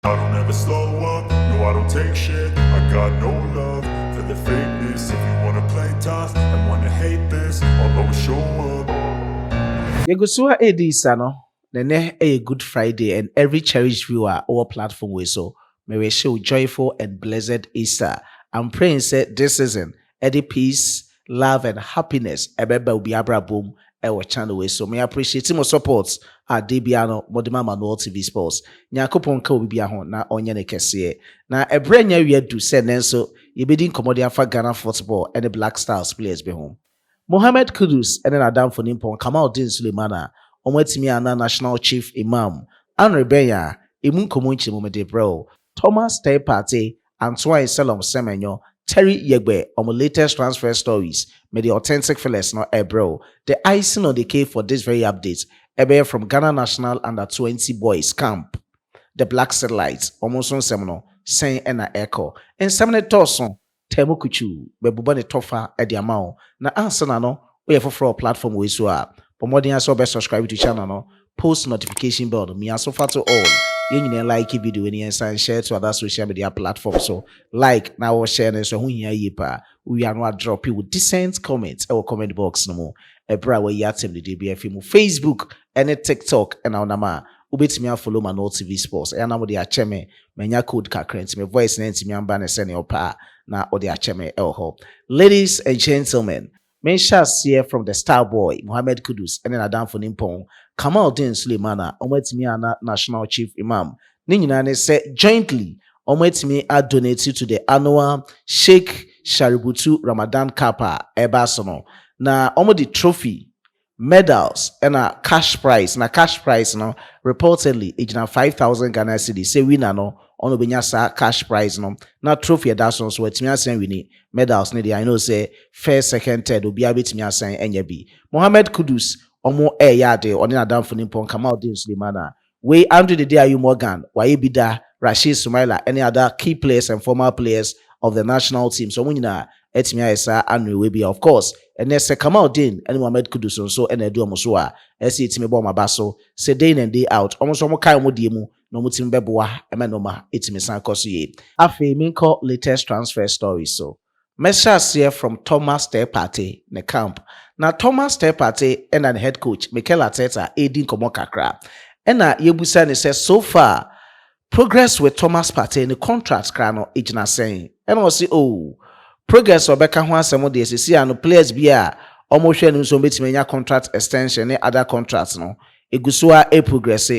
I don't ever slow up, no I don't take shit. I got no love for the fakeness. If you wanna play tough and wanna hate this, I'll always show up. Yegusua Edisa no, nene a good Friday and every cherished viewer our platform we so may we show joyful and blessed Easter. I'm praying say this season, Eddie peace, love and happiness. Ebeba ubi abra boom. Our channel way so may appreciate more supports at DBano Modima Manual TV Sports. Nyakopon ka obi ho na onye ne kese. Na ebrenya we do say nenso yebedi komodia fa Ghana football and the Black Stars players be home. Mohammed Kudus and then Adam for Nimpon Kamaldin Sulemana Omwetimi ana National Chief Imam Anre Benya Imun Komunchi Mumede Bro Thomas Partey Antoine Semenyo Terry Yegbe on the latest transfer stories made the authentic fellas no bro. The icing on the cake for this very update ebe from Ghana National Under 20 Boys Camp. The Black Satellites almost on Semino saying and echo and Semine Torson Temu Kuchu bebubane tofa edi amount na answer na no we for platform we so up but more than so best subscribe to channel no post notification bell me so far to all you like video and share to other social media platforms. So like now share and so we are not drop you with decent comments or comment box no more a bra we yatim the DBF Facebook and TikTok and our nama ubetimi follow my TV Sports and now they are cheme menya code kakrent me voice na ntimi amba na send your pa na odi acheme elho. Ladies and gentlemen, Mensha here from the star boy Mohammed Kudus and then Adam for Nimpon Kamaldin Sulemana Omwetimi ana National Chief Imam ni nyina ne say jointly Omwetimi are donated to the annual Sheikh Shaributu Ramadan Kappa Ebasono na the trophy medals and a cash prize no reportedly ejina 5,000 Ghana cedis say winner no ono benya sa cash prize no na trophy that so wetimi asen wini medals ne I know say first second third obi abetimi asen enya bi Mohammed Kudus omo yade oni Adam for Nimpon Kamaldin Sulemana we Andrew the day Morgan waye bida Rashid Sumaila any other key players and former players of the national team so munyina etimi ayesa anu we be of course and there's a Kamaldin and Mohammed Kudus so and edu omo so a esi etimi bo mabaso say day in and day out almost omo kai omo die mu no mutim beboa emenoma etimi san koso ye afi minko latest transfer story so message here from Thomas Partey ne camp na Thomas Partey and the head coach Mikel Arteta edin komo kakra and na yebusa ne say so far progress with Thomas Partey in the contract kra no ejina saying and we say oh progress obeka ho asemo de sisi ano players bia omo hwe no so betime nya contract extension ne other contracts no egusua e progress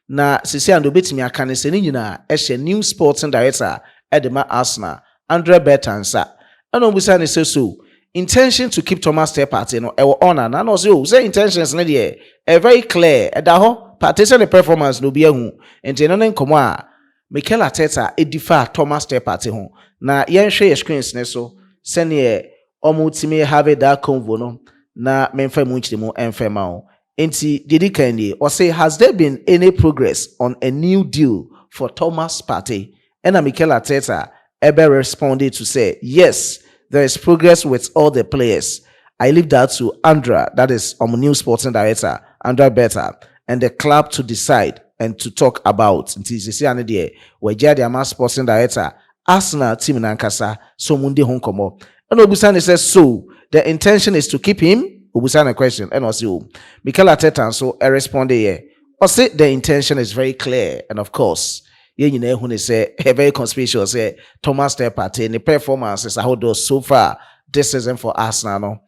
na sisi ano betime aka ne se ni nyina ehye new sporting director Edema Arsenal Andre Bertansa and obusa ne so intention to keep Thomas Partey no e honor na no say intentions ne de e very clear e da ho Partey say the performance no bia hu enti no ne nkomo a Mikel Arteta edifa Thomas Partey ho na yenhwe screens ne so sene omutimi have that convo no na memfa mu nchiremu enfema o enti didi kandi or say has there been any progress on a new deal for Thomas Partey and Mikel Arteta ever responded to say yes there is progress with all the players. I leave that to Andra, that is new sporting director Andra Beta and the club to decide and to talk about until you see another where Jadi sporting director Arsenal team nankasa so mundi honkomo and Obusane says so the intention is to keep him. Obusane question and also Mikel Arteta so I responded here or say the intention is very clear and of course you know who say very conspicuous say Thomas Partey the performances how those so far this season for Arsenal no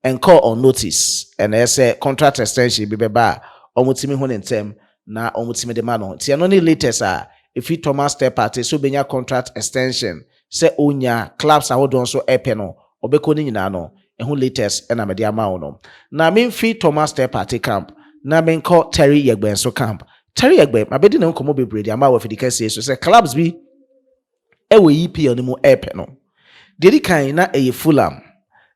and call on notice and they say contract extension be ba omutimi ho ntem na omutimi de ma no ti no ni latest if you Thomas Partey so benya contract extension say onya clubs are don so epe no obeko ni nyina no ehun latest na me de ama no na me fi Thomas Partey camp na me call Terry Yegbe so camp Terry Yegbe mabedi na nkomo bebre de ama wa fidi kase so say clubs bi ewe EPL ni mu epe no de kan na eye Fulham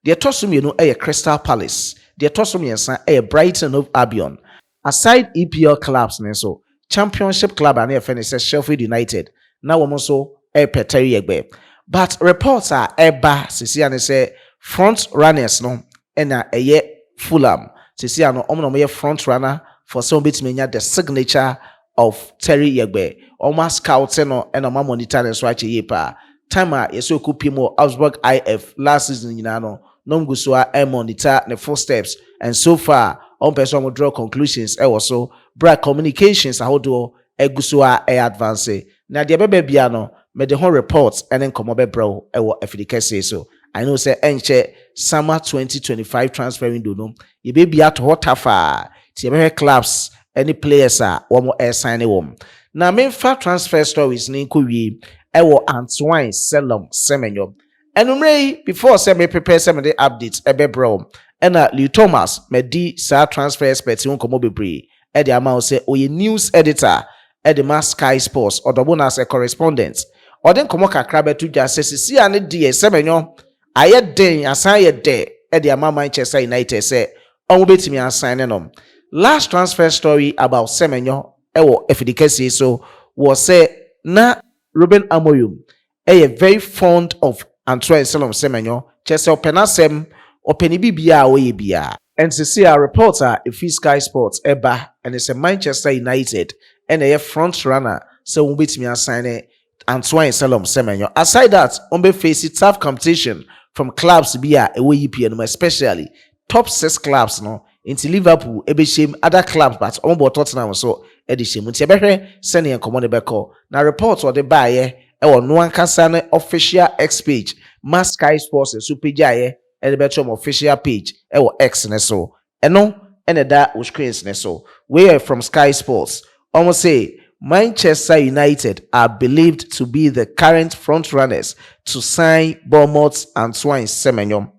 de tosum ye no eye Crystal Palace de tosum yensa eye Brighton of Albion aside EPL clubs ne so Championship club and FN says Sheffield United. Now we also Terry Yegbe. But reports are eba sisi and say front runners no and a year Fulham. Sisi ano front runner for some bit the signature of Terry Yegbe almost scout no and oma monitor and so ache ye pa time a yeso kupi mo Augsburg IF last season nyina no nom gu so a monitor the full steps and so far on person will draw conclusions so bra communications ahodo egu so a advance na de bebe bia no me the whole reports and then come be bro afidike say so I know say enche summer 2025 transfer window no ye be bia to hotafa ti be clubs any players one more air sign wom na me fa transfer stories ni ko wi Antoine Semenyo enumre before say me prepare some the updates ebe bro and Lee Thomas me di sa transfer expert won komo bebre e de ama say oye news editor e de Sky Sports or double as a correspondent or den komo kakra betu dwa say si ane di Semenyo aye den asan ye de e de ama Manchester United say on betimi asan no last transfer story about Semenyo efidikesi so was say na Ruben Amorim very fond of Antoine Semenyo chese openasem openi bibia we bia and to see our reporter if Sky Sports eba and it's a Manchester United and a front runner so we betimi assign Antoine Semenyo. Aside that on be face tough competition from clubs bia away EPL especially top 6 clubs no into Liverpool ebeshim other clubs but on board Tottenham so edishim nti ebehwe send en komo ne beko na report or the buy no ankasa ne official X page Sky Sports so page aye e betrom official page X ne so eno ene da o screens ne so we are from Sky Sports almost say Manchester United are believed to be the current front runners to sign Bournemouth's Antoine Semenyo.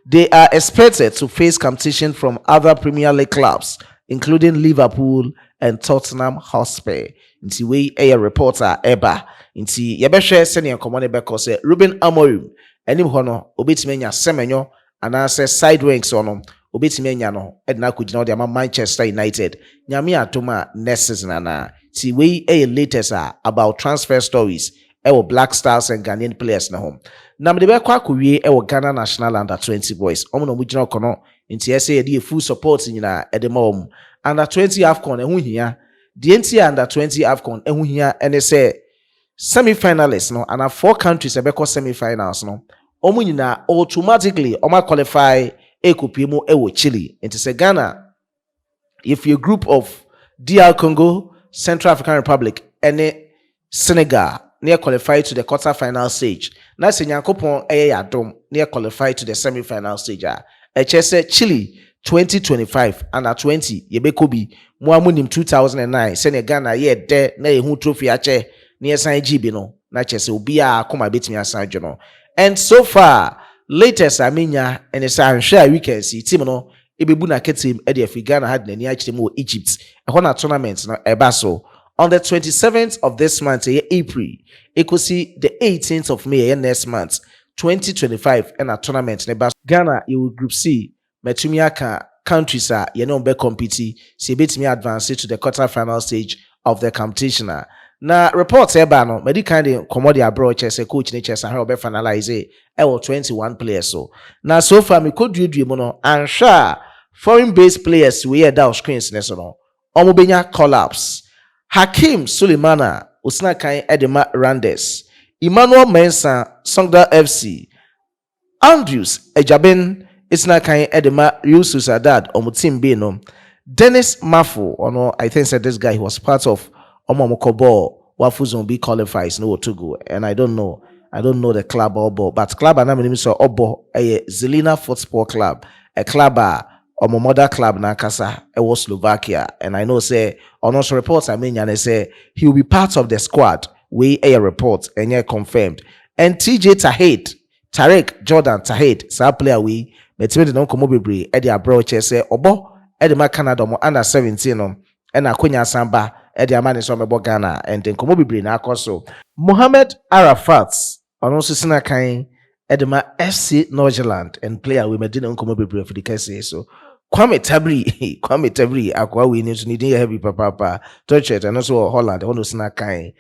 They are expected to face competition from other Premier League clubs, including Liverpool and Tottenham Hotspur. Inti we a reporter eba. Inti yebeshe senior command beko se Ruben Amorim. Enim hono obetime nya Semenyo anase side wings ono obetime nya no edna kujina de Manchester United. Nyame atoma next season ana. Ti we a latest about transfer stories. Black Stars and Ghanaian players na home. Na me de be kwa kuwie Ghana National Under 20 boys. Omo no mugina kono nti ese ye di full support nyina edemom. Under 20 AFCON ehu hia. The NT Under 20 AFCON ehu hia ene se semi-finalists no and 4 countries ebeko semi-finals no. Omo nyina automatically oma qualify ekopimo Chile. Nti se Ghana if you group of DR Congo, Central African Republic and Senegal near qualified to the quarter-final stage. Na se Nyankopon yadom near qualified to the semi-final stage. Echese Chile 2025 under 20 yebekobi muamunim 2009 Senegal ye de na ehu trophy ache near san GB no na chese obi a akoma betimi asan dwo. And so far latest aminya and it's anhwe we can see team no ebebu na ketim e de Ghana had nani achire mo Egypt. E ho na tournament no eba so on the 27th of this month, April, it could see the 18th of May next month, 2025, and a tournament. Ghana, you will Group C, Metumiaka countries are be competing, see bit me advance to the quarter-final stage of the competition. Now, reports ebano, medically commodity abroad chess, a coach in chess, and how be finalize 21 players. Now, so far, me could do mono and sure foreign-based players we are down screens national. Omobenya collapse. Hakim Sulemana Usna Kai Edema Randes Emmanuel Mensah Songda FC Andrews Ejaben Isna Kai Edema Yusuf Sadad Omutim Beno Dennis Mafu no I think said this guy was part of Omomokobo Wafu Zombi qualifies no to go and I don't know the club Obo but club anam so Obo a Zelina Football Club a club Omo mother club na kasa was Slovakia and I know say on also reports I mean and say he will be part of the squad we a report and yeah confirmed and TJ Tarek Jordan Tahid sa player we metimede no komo bebre e dia abroad say obo e de ma Canada mo under 17 no e na konya samba e de amane so mebo Ghana and then komo bebre na akoso Mohamed Arafat on also sina kan e de ma FC Northland and player we medina komo bebre for the case so Kwame Tabri akwa we need to need heavy papa touchet and also Holland ono sina kan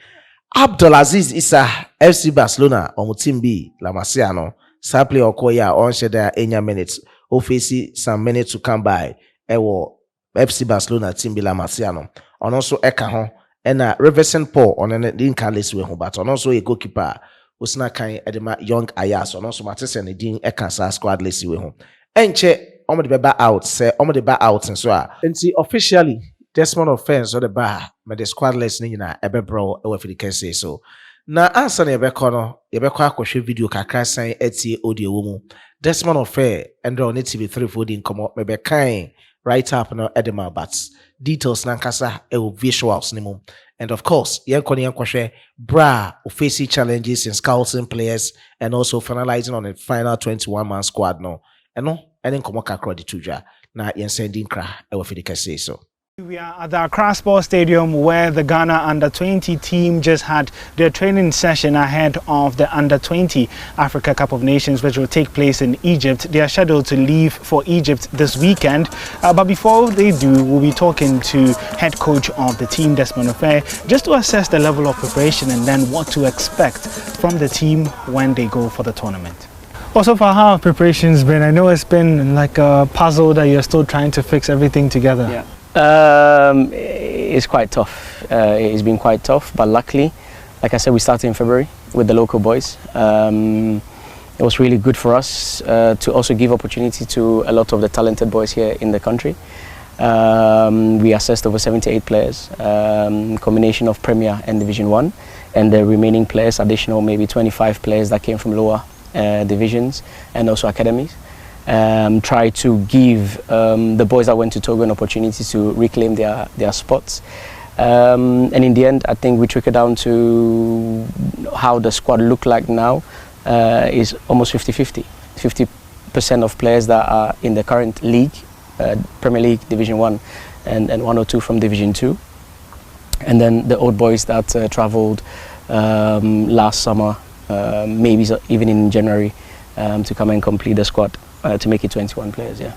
Abdulaziz Issa FC Barcelona on team B La Masia no sa play okoya on sheda enya minutes o face some minutes to come by ewo FC Barcelona team B La Masia no on also eka ho and Reverson Paul on an Dean Carlis we but on also a goalkeeper was not kind edema young Ayas on also Matis and Dean Ekansa squad list we home. And check Omo the bar out, say Omo the bar out and so and see officially Desmond offense or the bar, but the squad list nina ebe bro if you can say so. Na answer na ebe kono ebe kwa kwhwe video kakra san etie audio wo mu Desmond Affair and on TV3 for the come maybe kind right up no edema but details nankasa e visuals ni mu and of course yen kwani yen kwhwe bra o facing challenges in scouting players and also finalizing on the final 21-man squad no eno ene komo kakra di tudwa na yen sending kra e wo fidi kase so. We are at the Accra Sports Stadium where the Ghana Under-20 team just had their training session ahead of the Under-20 Africa Cup of Nations, which will take place in Egypt. They are scheduled to leave for Egypt this weekend. But before they do, we'll be talking to head coach of the team, Desmond Affair, just to assess the level of preparation and then what to expect from the team when they go for the tournament. Also, for how have preparations been? I know it's been like a puzzle that you're still trying to fix everything together. Yeah. It's quite tough. It's been quite tough, but luckily, like I said, we started in February with the local boys. It was really good for us to also give opportunity to a lot of the talented boys here in the country. We assessed over 78 players, combination of Premier and Division 1, and the remaining players, additional maybe 25 players that came from lower divisions and also academies. Try to give the boys that went to Togo an opportunity to reclaim their spots. And in the end, I think we took it down to how the squad look like now is almost 50-50. 50% of players that are in the current league, Premier League, Division 1, and 1 or 2 from Division 2. And then the old boys that travelled last summer, maybe even in January, to come and complete the squad. To make it 21 players, yeah.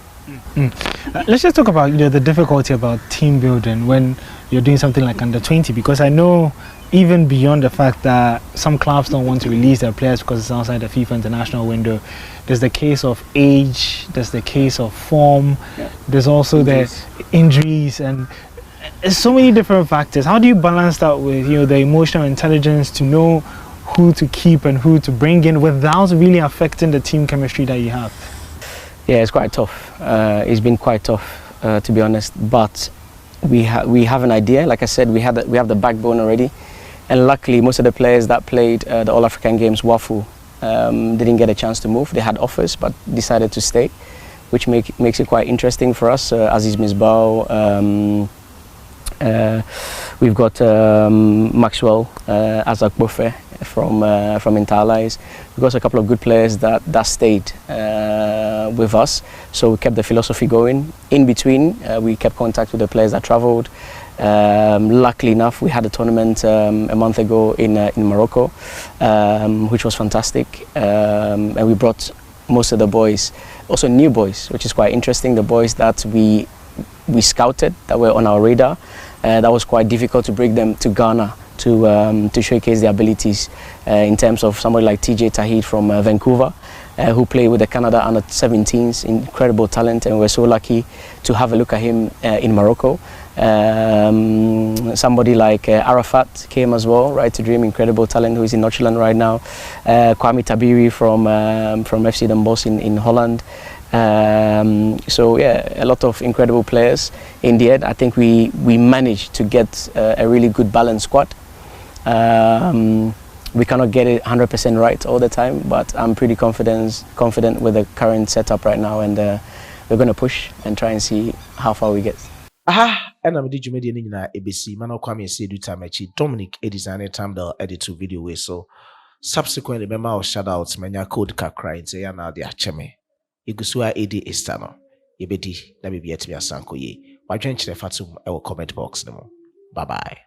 Let's just talk about the difficulty about team building when you're doing something like Under-20, because I know even beyond the fact that some clubs don't want to release their players because it's outside the FIFA international window, there's the case of age, there's the case of form, there's also injuries. The injuries, and there's so many different factors. How do you balance that with the emotional intelligence to know who to keep and who to bring in without really affecting the team chemistry that you have? Yeah, it's quite tough. It's been quite tough, to be honest. But we have an idea. Like I said, we have the backbone already, and luckily most of the players that played the All African Games, WAFU, didn't get a chance to move. They had offers, but decided to stay, which makes it quite interesting for us. Aziz Misbah. We've got Maxwell Azak-Bofe from Interallies. We've got a couple of good players that stayed with us, so we kept the philosophy going. In between, we kept contact with the players that travelled. Luckily enough, we had a tournament a month ago in Morocco, which was fantastic, and we brought most of the boys, also new boys, which is quite interesting. The boys that we scouted, that were on our radar. That was quite difficult to bring them to Ghana to showcase their abilities in terms of somebody like TJ Tahid from Vancouver, who played with the Canada Under-17s, incredible talent, and we're so lucky to have a look at him in Morocco. Somebody like Arafat came as well, right to dream, incredible talent, who is in Notchland right now. Kwame Tabiri from FC Den Bosch in Holland. So yeah, a lot of incredible players. In the end, I think we managed to get a really good balanced squad. We cannot get it 100% right all the time, but I'm pretty confident with the current setup right now, and we're going to push and try and see how far we get. And I'm DJ Media Nina ABC. Man, Kwame say do time Dominic designer time the edit video way. So subsequently, remember our shout outs. Menya code kakra and say na dia cheme. Igusua AD Estano. Yebedi na bibi etimi asanko ye. Wadwen chire fatum e comment box nemo. Bye bye.